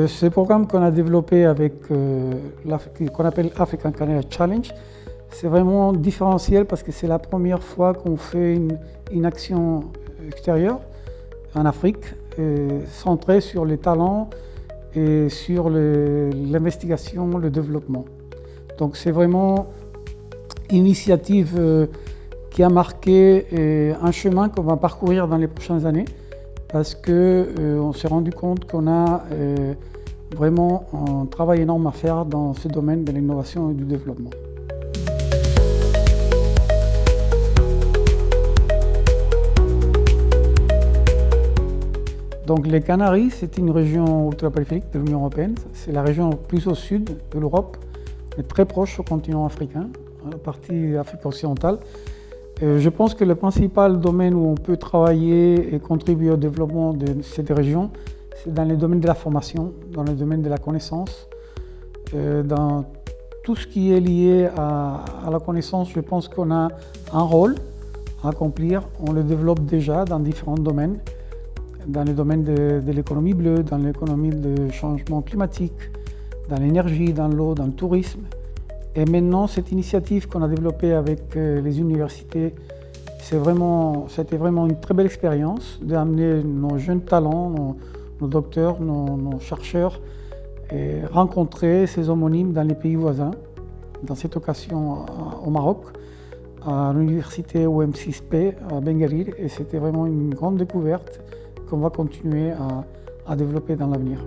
Ce programme qu'on a développé avec qu'on appelle African Canada Challenge, c'est vraiment différentiel parce que c'est la première fois qu'on fait une action extérieure en Afrique, centrée sur les talents et sur l'investigation, le développement. Donc c'est vraiment une initiative qui a marqué un chemin qu'on va parcourir dans les prochaines années parce qu'on s'est rendu compte qu'on a vraiment un travail énorme à faire dans ce domaine de l'innovation et du développement. Donc les Canaries, c'est une région ultrapériphérique de l'Union européenne. C'est la région plus au sud de l'Europe, mais très proche au continent africain, la partie Afrique occidentale. Je pense que le principal domaine où on peut travailler et contribuer au développement de cette région, c'est dans le domaine de la formation, dans le domaine de la connaissance. Dans tout ce qui est lié à la connaissance, je pense qu'on a un rôle à accomplir. On le développe déjà dans différents domaines. Dans le domaine de l'économie bleue, dans l'économie du changement climatique, dans l'énergie, dans l'eau, dans le tourisme. Et maintenant, cette initiative qu'on a développée avec les universités, c'était vraiment une très belle expérience d'amener nos jeunes talents, nos docteurs, nos chercheurs, et rencontrer ces homonymes dans les pays voisins. Dans cette occasion au Maroc, à l'université OM6P à Benguerir, et c'était vraiment une grande découverte qu'on va continuer à développer dans l'avenir.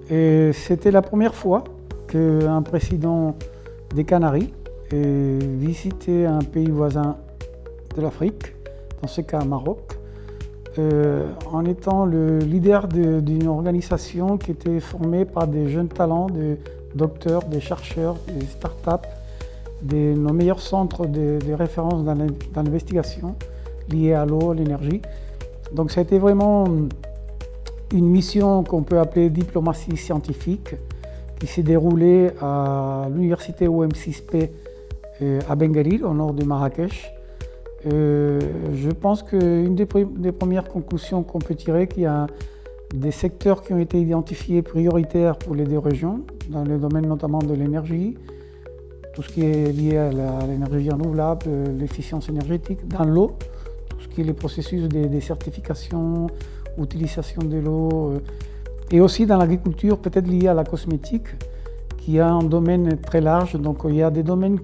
Et c'était la première fois qu'un président des Canaries visitait un pays voisin de l'Afrique, dans ce cas Maroc, en étant le leader d'une organisation qui était formée par des jeunes talents, des docteurs, des chercheurs, des startups, nos meilleurs centres de référence dans l'investigation liée à l'eau, à l'énergie. Donc ça a été vraiment une mission qu'on peut appeler diplomatie scientifique qui s'est déroulée à l'université OM6P à Benguerir, au nord de Marrakech. Je pense qu'une des premières conclusions qu'on peut tirer, qu'il y a des secteurs qui ont été identifiés prioritaires pour les deux régions, dans le domaine notamment de l'énergie, tout ce qui est lié à l'énergie renouvelable, l'efficience énergétique, dans l'eau, tout ce qui est les processus des certifications, utilisation de l'eau, et aussi dans l'agriculture, peut-être lié à la cosmétique, qui a un domaine très large. Donc il y a des domaines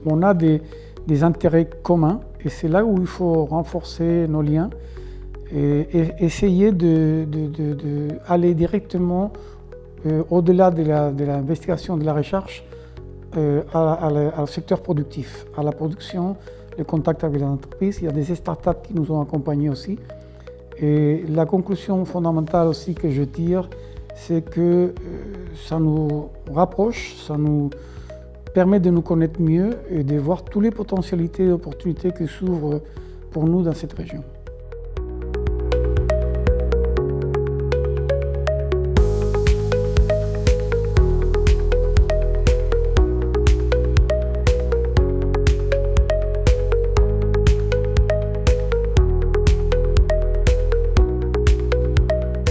on a des intérêts communs et c'est là où il faut renforcer nos liens et essayer d'aller directement au-delà de l'investigation, de la recherche, au secteur productif, à la production, le contact avec les entreprises. Il y a des startups qui nous ont accompagnés aussi. Et la conclusion fondamentale aussi que je tire, c'est que ça nous rapproche, ça nous permet de nous connaître mieux et de voir toutes les potentialités et opportunités qui s'ouvrent pour nous dans cette région.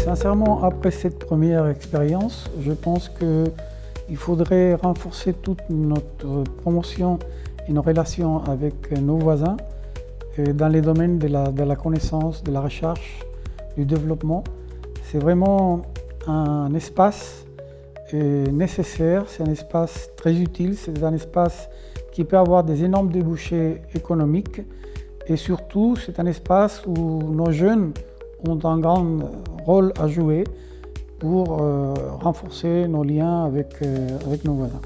Sincèrement, après cette première expérience, je pense qu'il faudrait renforcer toute notre promotion et nos relations avec nos voisins dans les domaines de la connaissance, de la recherche, du développement. C'est vraiment un espace nécessaire, c'est un espace très utile, c'est un espace qui peut avoir des énormes débouchés économiques et surtout c'est un espace où nos jeunes ont un grand rôle à jouer pour renforcer nos liens avec nos voisins.